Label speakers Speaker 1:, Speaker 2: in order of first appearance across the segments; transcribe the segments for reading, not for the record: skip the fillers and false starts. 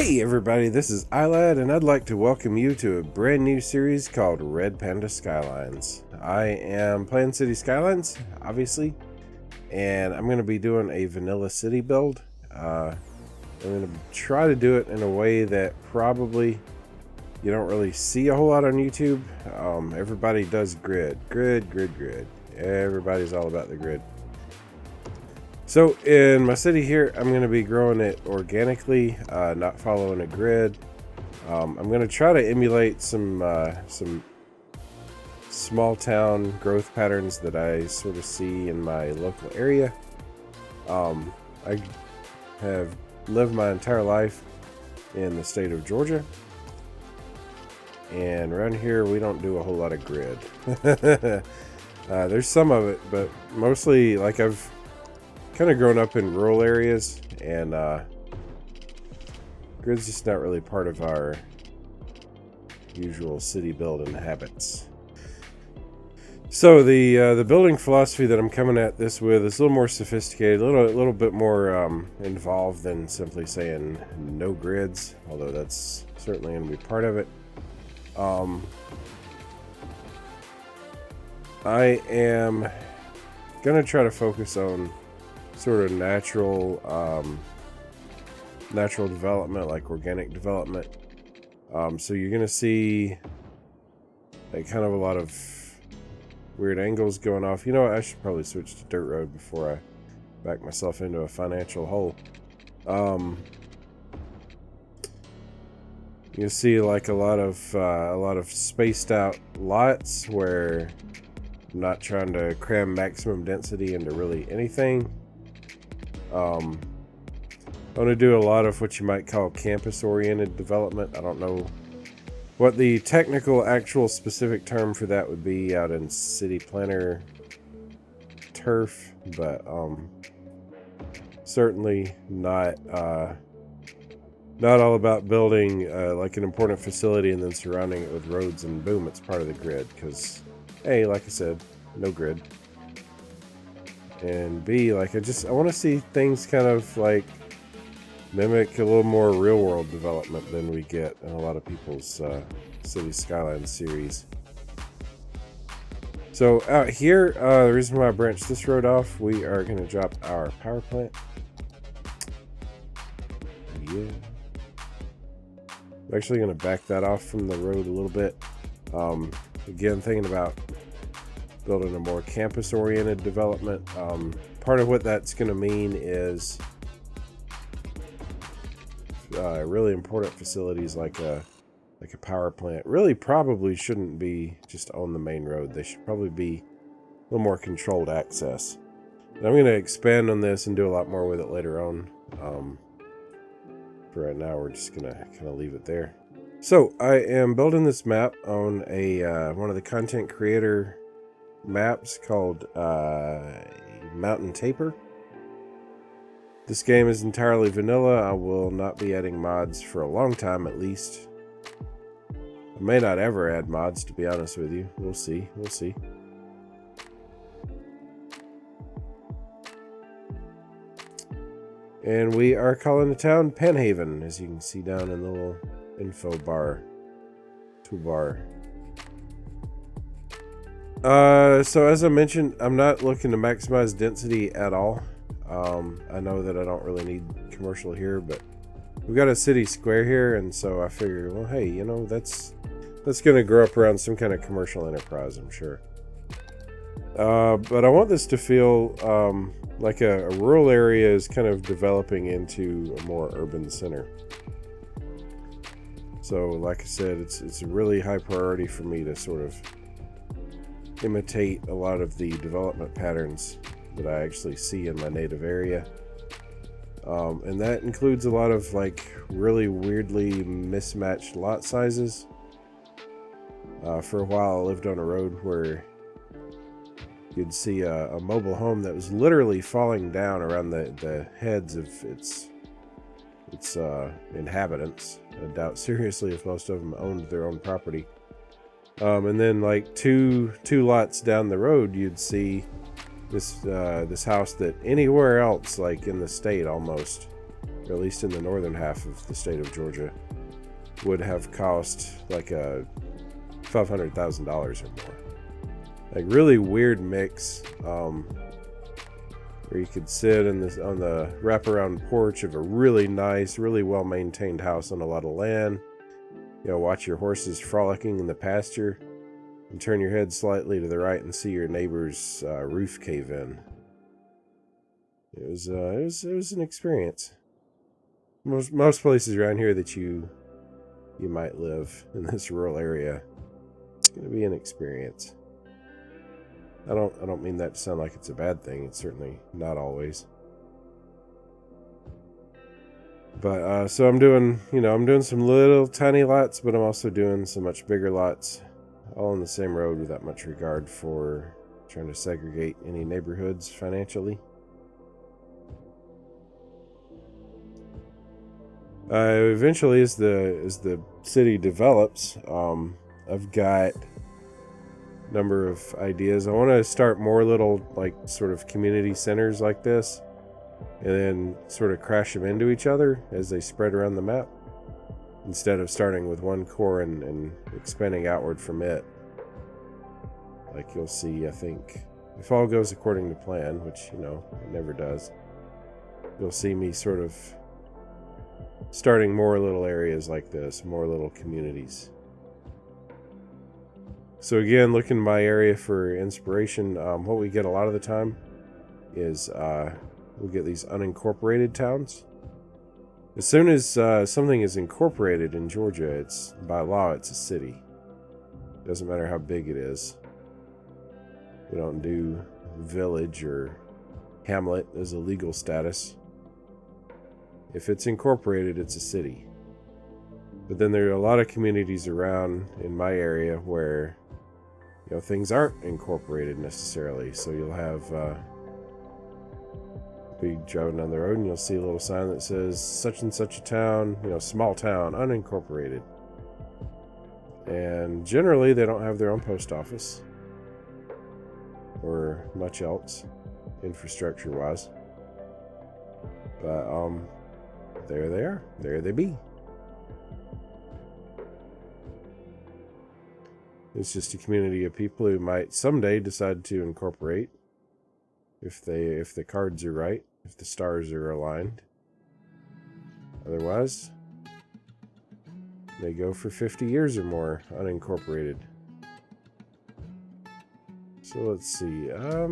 Speaker 1: Hey everybody, this is iLad, and I'd like to welcome you to a brand new series called Red Panda Skylines. I am playing City Skylines, obviously, and I'm going to be doing a vanilla city build. I'm going to try to do it in a way that probably you don't really see a whole lot on YouTube. Everybody does grid. Everybody's all about the grid. So in my city here, I'm going to be growing it organically, not following a grid. I'm going to try to emulate some small town growth patterns that I sort of see in my local area. I have lived my entire life in the state of Georgia, and around here we don't do a whole lot of grid. There's some of it, but mostly like I've kind of grown up in rural areas, and grid's just not really part of our usual city building habits. So the building philosophy that I'm coming at this with is a little more sophisticated, a little bit more involved than simply saying no grids, although that's certainly going to be part of it. I am going to try to focus on sort of natural development, like organic development. So you're gonna see like kind of a lot of weird angles going off. You know what, I should probably switch to dirt road before I back myself into a financial hole. You see like a lot of spaced out lots where I'm not trying to cram maximum density into really anything. I want to do a lot of what you might call campus-oriented development. I don't know what the technical, actual, specific term for that would be out in city planner turf, but certainly not all about building like an important facility and then surrounding it with roads and boom, it's part of the grid. Because A, like I said, no grid. And B, like I want to see things kind of like mimic a little more real world development than we get in a lot of people's City Skylines series. So out here, the reason why I branched this road off, we are going to drop our power plant. Yeah. I'm actually going to back that off from the road a little bit. Again, thinking about building a more campus-oriented development. Part of what that's going to mean is really important facilities like a power plant really probably shouldn't be just on the main road. They should probably be a little more controlled access. And I'm going to expand on this and do a lot more with it later on. For right now, we're just going to kind of leave it there. So I am building this map on a one of the content creator maps called Mountain Taper. This game is entirely vanilla. I will not be adding mods for a long time, at least. I may not ever add mods, to be honest with you. We'll see. And we are calling the town Penhaven, as you can see down in the little info bar, toolbar. So as I mentioned, I'm not looking to maximize density at all. I know that I don't really need commercial here, but we've got a city square here, and so I figured, well, hey, you know, that's going to grow up around some kind of commercial enterprise, I'm sure. But I want this to feel like a rural area is kind of developing into a more urban center. So, like I said, it's a really high priority for me to sort of imitate a lot of the development patterns that I actually see in my native area. And that includes a lot of like really weirdly mismatched lot sizes. For a while I lived on a road where you'd see a mobile home that was literally falling down around the heads of its inhabitants. I doubt seriously if most of them owned their own property. And then like two lots down the road, you'd see this house that anywhere else, like in the state almost, or at least in the northern half of the state of Georgia, would have cost like a $500,000 or more. Like really weird mix, where you could sit on the wraparound porch of a really nice, really well maintained house on a lot of land. You know, watch your horses frolicking in the pasture, and turn your head slightly to the right and see your neighbor's roof cave in. It was an experience. Most places around here that you might live in this rural area, it's going to be an experience. I don't mean that to sound like it's a bad thing. It's certainly not always. But so I'm doing some little tiny lots, but I'm also doing some much bigger lots, all on the same road without much regard for trying to segregate any neighborhoods financially. Eventually, as the city develops, I've got a number of ideas. I want to start more little, like, sort of community centers like this, and then sort of crash them into each other as they spread around the map, instead of starting with one core and expanding outward from it. Like you'll see, I think, if all goes according to plan, which, you know, it never does, you'll see me sort of starting more little areas like this, more little communities. So again, looking in my area for inspiration, what we get a lot of the time is we get these unincorporated towns. As soon as something is incorporated in Georgia, it's by law, it's a city. It doesn't matter how big it is. We don't do village or hamlet as a legal status. If it's incorporated, it's a city. But then there are a lot of communities around in my area where, you know, things aren't incorporated necessarily. So you'll have be driving down the road and you'll see a little sign that says such and such a town, you know, small town, unincorporated. And generally they don't have their own post office or much else infrastructure wise. But there they are. There they be. It's just a community of people who might someday decide to incorporate if the cards are right, if the stars are aligned. Otherwise, they go for 50 years or more unincorporated. So let's see. Let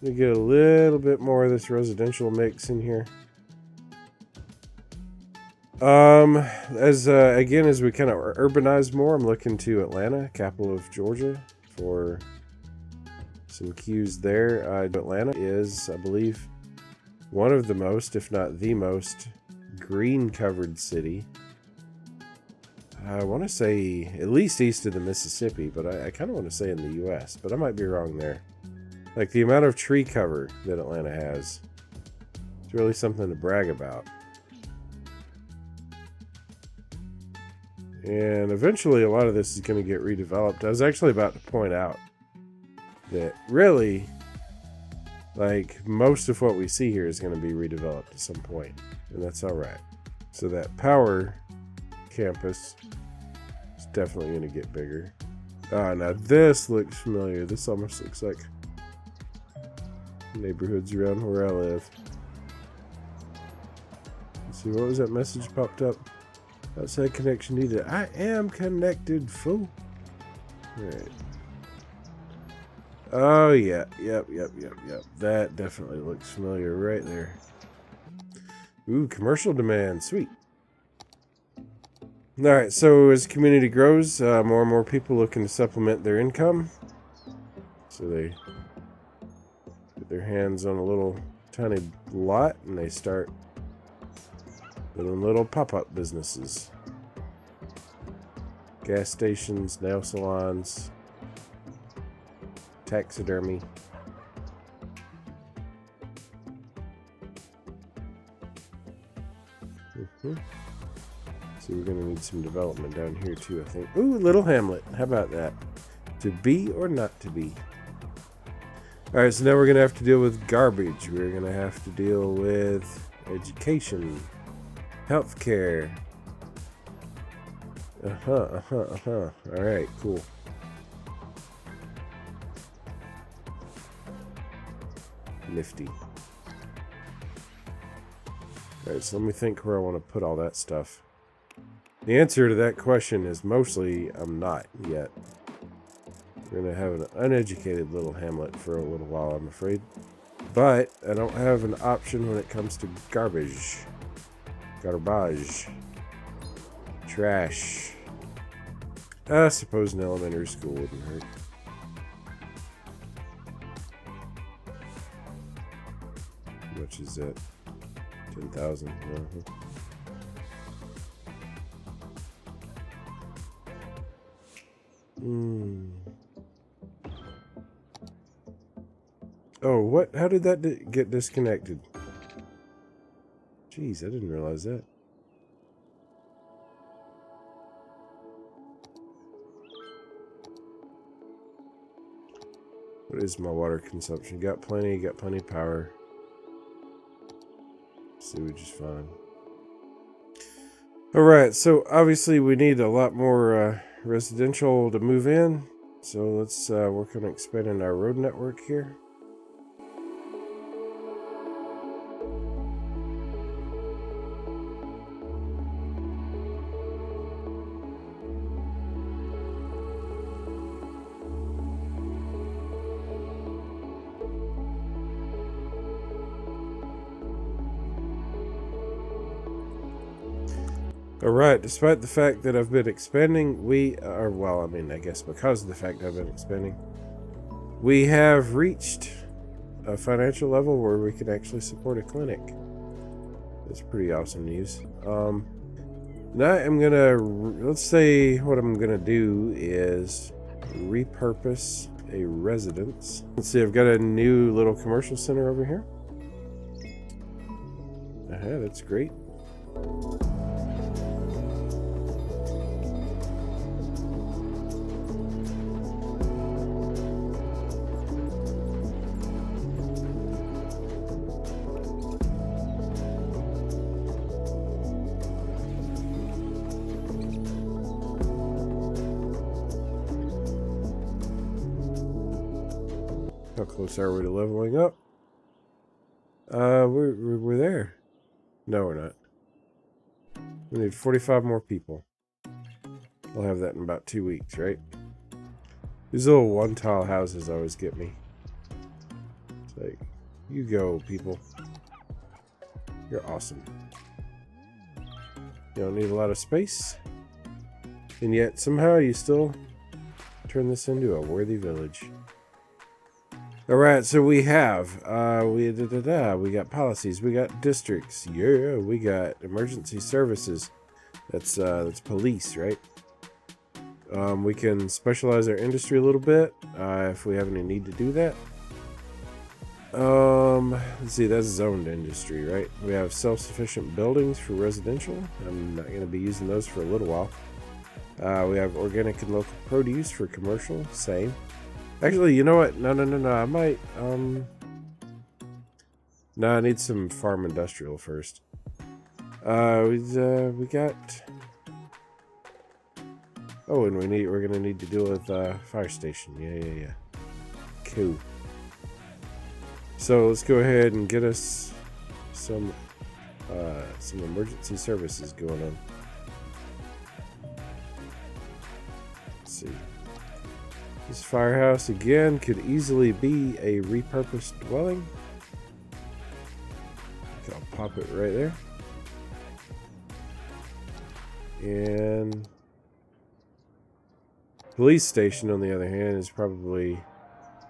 Speaker 1: me get a little bit more of this residential mix in here. As we kind of urbanize more, I'm looking to Atlanta, capital of Georgia, for some cues there. Atlanta is, I believe, one of the most, if not the most, green-covered city. I want to say at least east of the Mississippi, but I kind of want to say in the U.S., but I might be wrong there. Like, the amount of tree cover that Atlanta has, it's really something to brag about. And eventually a lot of this is going to get redeveloped. I was actually about to point out that really, like, most of what we see here is going to be redeveloped at some point, and that's all right. So that power campus is definitely going to get bigger. Now this looks familiar. This almost looks like neighborhoods around where I live. Let's see, what was that message popped up? Outside connection needed. I am connected, fool. Alright. Oh, yeah. Yep. That definitely looks familiar right there. Ooh, commercial demand. Sweet. Alright, so as the community grows, more and more people looking to supplement their income. So they get their hands on a little tiny lot and they start doing little pop-up businesses. Gas stations, nail salons, taxidermy. So we're going to need some development down here too, I think. Ooh, little hamlet. How about that? To be or not to be? Alright, so now we're going to have to deal with garbage. We're going to have to deal with education, healthcare. Alright, cool. Nifty. Alright, so let me think where I want to put all that stuff. The answer to that question is mostly I'm not yet. We're going to have an uneducated little hamlet for a little while, I'm afraid. But I don't have an option when it comes to garbage. Garbage. Trash. I suppose an elementary school wouldn't hurt. How much is that? 10,000. Oh, what? How did that get disconnected? Jeez, I didn't realize that. What is my water consumption? Got plenty of power. Sewage is fine. Alright, so obviously we need a lot more residential to move in. So let's work on expanding our road network here. Alright, despite the fact that I've been expanding, I guess because of the fact I've been expanding, we have reached a financial level where we can actually support a clinic. That's pretty awesome news. Now I'm gonna, let's say what I'm gonna do is repurpose a residence. Let's see, I've got a new little commercial center over here. That's great. How close are we to leveling up? We're there. No, we're not. We need 45 more people. We'll have that in about 2 weeks, right? These little one-tile houses always get me. It's like, you go, people. You're awesome. You don't need a lot of space. And yet, somehow, you still turn this into a worthy village. Alright, so we have, we got policies, we got districts, yeah, we got emergency services, that's police, right? We can specialize our industry a little bit, if we have any need to do that. Let's see, that's zoned industry, right? We have self-sufficient buildings for residential. I'm not going to be using those for a little while. We have organic and local produce for commercial, same. Actually, you know what? No. I might, no, I need some farm industrial first. We got, oh, and we're gonna need to deal with, fire station. Yeah. Cool. So let's go ahead and get us some emergency services going on. Let's see. This firehouse, again, could easily be a repurposed dwelling. I'll pop it right there. And police station, on the other hand, is probably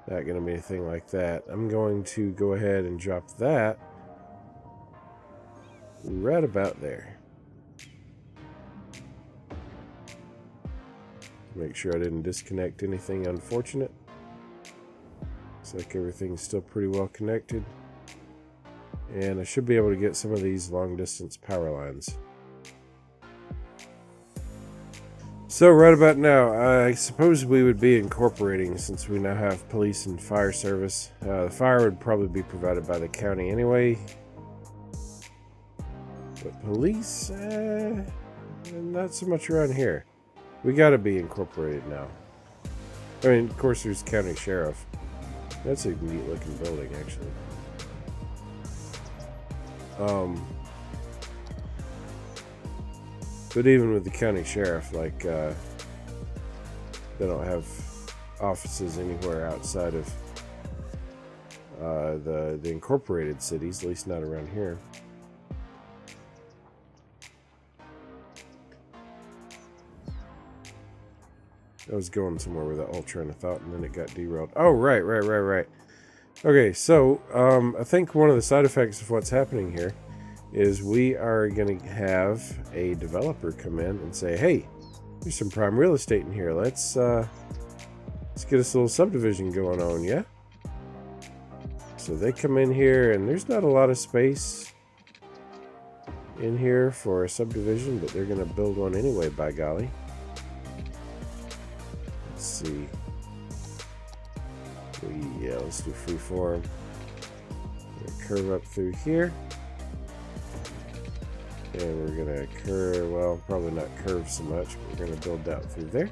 Speaker 1: not going to be anything like that. I'm going to go ahead and drop that right about there. Make sure I didn't disconnect anything unfortunate. Looks like everything's still pretty well connected. And I should be able to get some of these long distance power lines. So right about now, I suppose we would be incorporating, since we now have police and fire service. The fire would probably be provided by the county anyway. But police, not so much around here. We gotta be incorporated now. I mean, of course, there's county sheriff. That's a neat looking building, actually. But even with the county sheriff, like, they don't have offices anywhere outside of the incorporated cities, at least not around here. I was going somewhere with that ultra and I thought, and then it got derailed. Oh, right. Okay, so I think one of the side effects of what's happening here is we are going to have a developer come in and say, hey, there's some prime real estate in here. Let's get us a little subdivision going on, yeah? So they come in here, and there's not a lot of space in here for a subdivision, but they're going to build one anyway, by golly. Let's see. Let's do freeform. Curve up through here. And we're going to curve, well, probably not curve so much, but we're going to build out through there.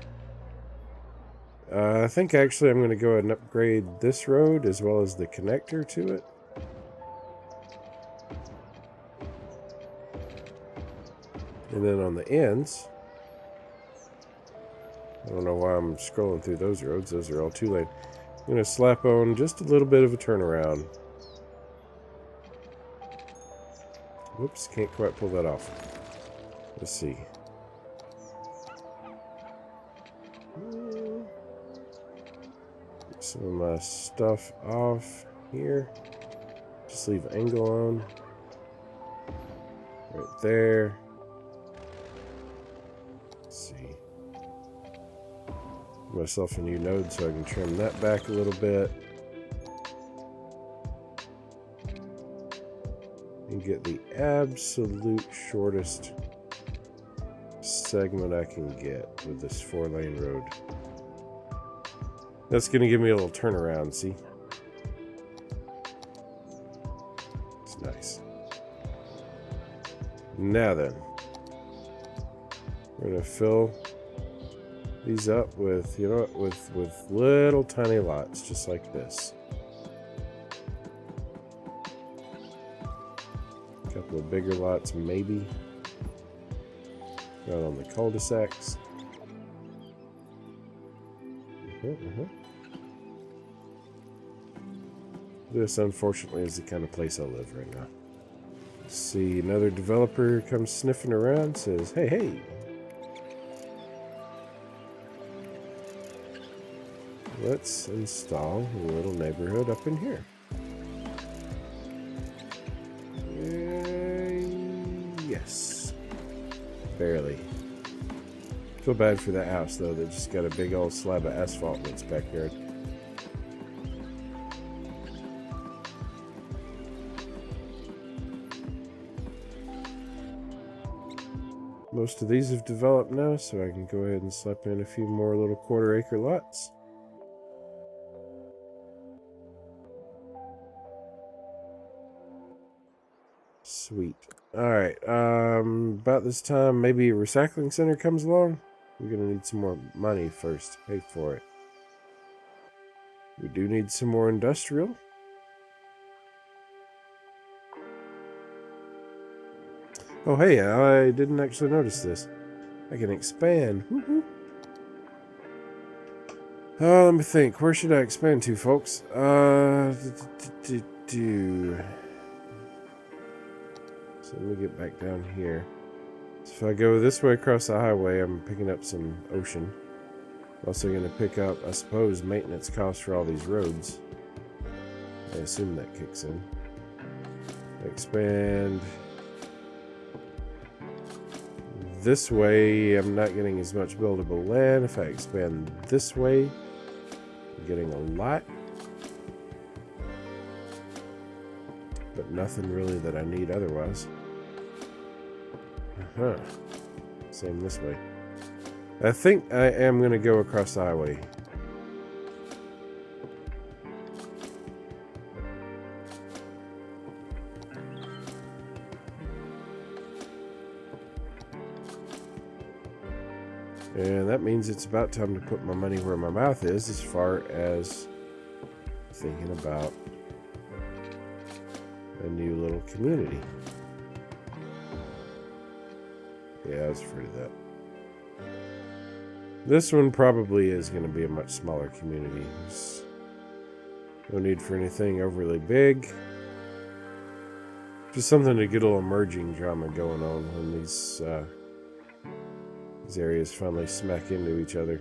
Speaker 1: I think actually I'm going to go ahead and upgrade this road as well as the connector to it. And then on the ends, I don't know why I'm scrolling through those roads. Those are all 2-lane. I'm going to slap on just a little bit of a turnaround. Whoops, can't quite pull that off. Let's see. Get some of my stuff off here. Just leave angle on. Right there. Let's see. Myself a new node so I can trim that back a little bit. And get the absolute shortest segment I can get with this 4-lane road. That's going to give me a little turnaround, see? It's nice. Now then, we're going to fill these up with, you know, with little tiny lots, just like this. A couple of bigger lots, maybe. Out on the cul-de-sacs. This, unfortunately, is the kind of place I live right now. Let's see, another developer comes sniffing around, says, hey. Let's install a little neighborhood up in here. Yes. Barely. Feel bad for that house, though, that just got a big old slab of asphalt in its backyard. Most of these have developed now, so I can go ahead and slap in a few more little 1/4-acre lots. Sweet. Alright, about this time, maybe a recycling center comes along. We're gonna need some more money first to pay for it. We do need some more industrial. Oh, hey, I didn't actually notice this. I can expand. Woo-hoo. Let me think. Where should I expand to, folks? So let me get back down here. So if I go this way across the highway, I'm picking up some ocean. I'm also going to pick up, I suppose, maintenance costs for all these roads. I assume that kicks in. Expand. This way, I'm not getting as much buildable land. If I expand this way, I'm getting a lot. But nothing really that I need otherwise. Same this way. I think I am going to go across the highway. And that means it's about time to put my money where my mouth is as far as thinking about a new little community. Yeah, I was afraid of that. This one probably is going to be a much smaller community. There's no need for anything overly big. Just something to get a little merging drama going on when these areas finally smack into each other.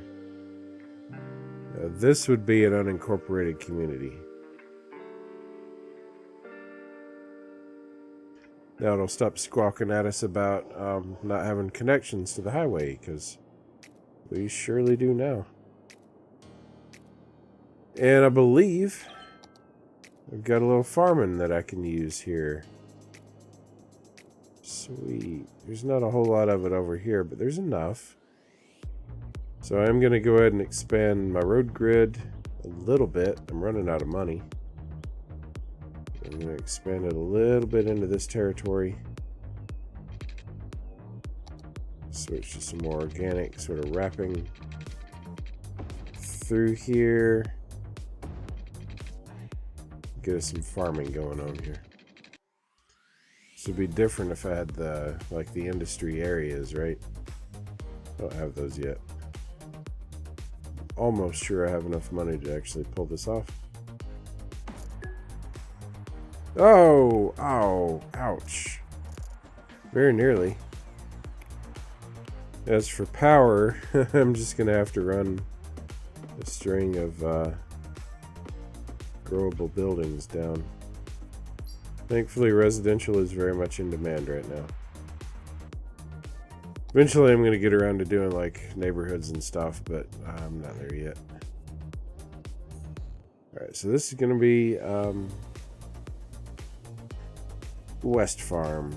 Speaker 1: This would be an unincorporated community. Now it'll stop squawking at us about not having connections to the highway, because we surely do now. And I believe I've got a little farming that I can use here. Sweet. There's not a whole lot of it over here, but there's enough. So I'm going to go ahead and expand my road grid a little bit. I'm running out of money. I'm going to expand it a little bit into this territory. Switch to some more organic sort of wrapping through here. Get us some farming going on here. This would be different if I had the industry areas, right? Don't have those yet. Almost sure I have enough money to actually pull this off. Oh, ow, ouch. Very nearly. As for power, I'm just going to have to run a string of growable buildings down. Thankfully, residential is very much in demand right now. Eventually, I'm going to get around to doing like neighborhoods and stuff, but I'm not there yet. Alright, so this is going to be West Farm.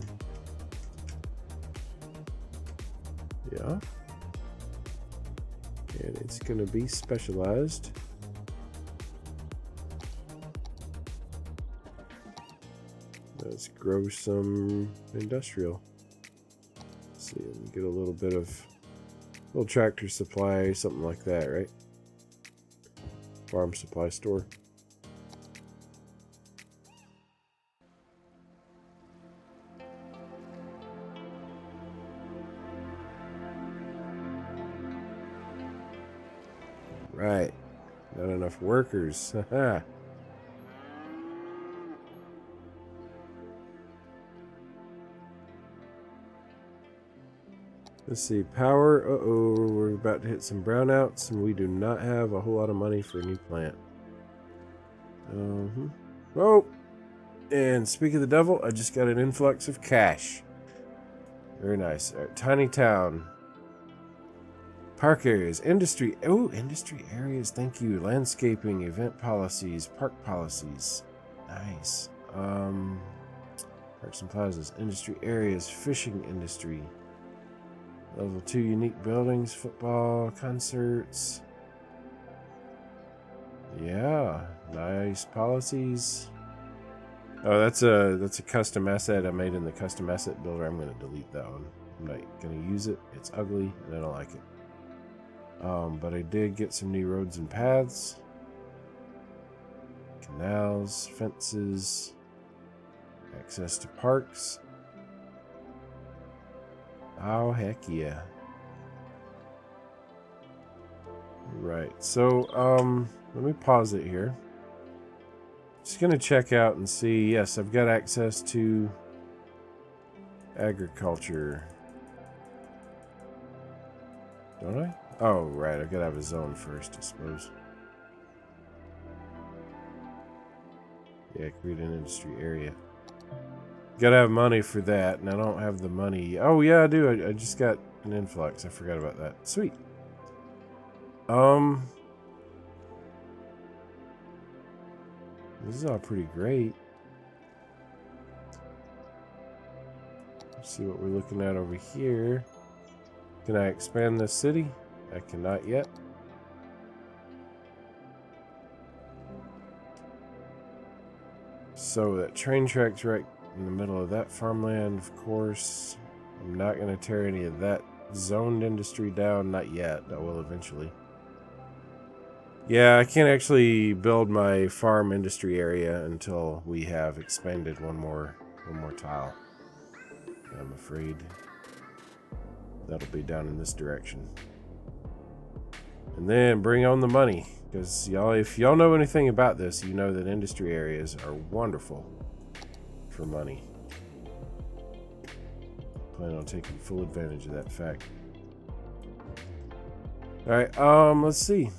Speaker 1: Yeah. And it's going to be specialized. Let's grow some industrial. Let's see, we get a little bit of little tractor supply, something like that, right? Farm supply store. Right. Not enough workers. Haha. Let's see, power. Uh-oh, we're about to hit some brownouts, and we do not have a whole lot of money for a new plant. Oh, and speak of the devil, I just got an influx of cash. Very nice. All right, tiny town. Park areas, industry. Oh, industry areas, thank you. Landscaping, event policies, park policies. Nice. Parks and plazas, industry areas, fishing industry. Level 2 unique buildings, football, concerts. Yeah, nice policies. Oh, that's a custom asset I made in the custom asset builder. I'm going to delete that one. I'm not going to use it. It's ugly and I don't like it. But I did get some new roads and paths. Canals, fences, access to parks. Oh, heck yeah. Right, so, let me pause it here. Just gonna check out and see. Yes, I've got access to agriculture. Don't I? Oh, right, I've got to have a zone first, I suppose. Yeah, create an industry area. Gotta have money for that, and I don't have the money. Oh, yeah, I do. I just got an influx. I forgot about that. Sweet. This is all pretty great. Let's see what we're looking at over here. Can I expand this city? I cannot yet. So that train track's right in the middle of that farmland, of course. I'm not going to tear any of that zoned industry down? Not yet. I will eventually. Yeah, I can't actually build my farm industry area until we have expanded one more tile. I'm afraid that'll be down in this direction. And then bring on the money, because y'all, if y'all know anything about this, you know that industry areas are wonderful for money. Plan on taking full advantage of that fact. All right, let's see.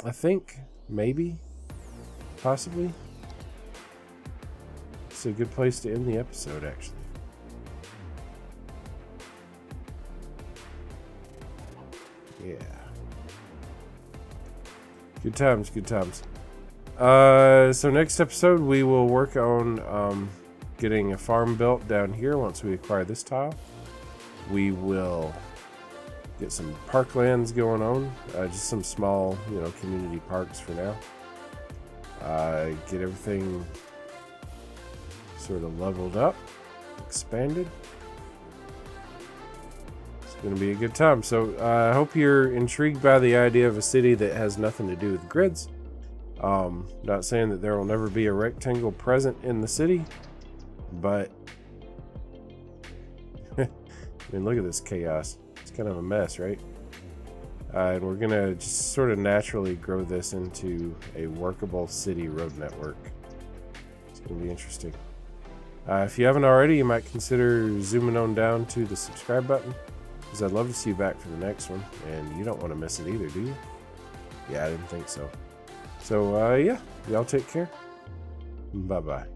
Speaker 1: I think maybe, possibly, it's a good place to end the episode, actually. Yeah. Good times, good times. So next episode we will work on getting a farm built down here once we acquire this tile. We will get some parklands going on, just some small, community parks for now. Get everything sort of leveled up, expanded. Going to be a good time. So I hope you're intrigued by the idea of a city that has nothing to do with grids. Not saying that there will never be a rectangle present in the city, but I mean, look at this chaos. It's kind of a mess, right? And we're gonna just sort of naturally grow this into a workable city road network. It's gonna be interesting. If you haven't already, you might consider zooming on down to the subscribe button, because I'd love to see you back for the next one, and you don't want to miss it either, do you? Yeah, I didn't think so. So, yeah, y'all take care. Bye-bye.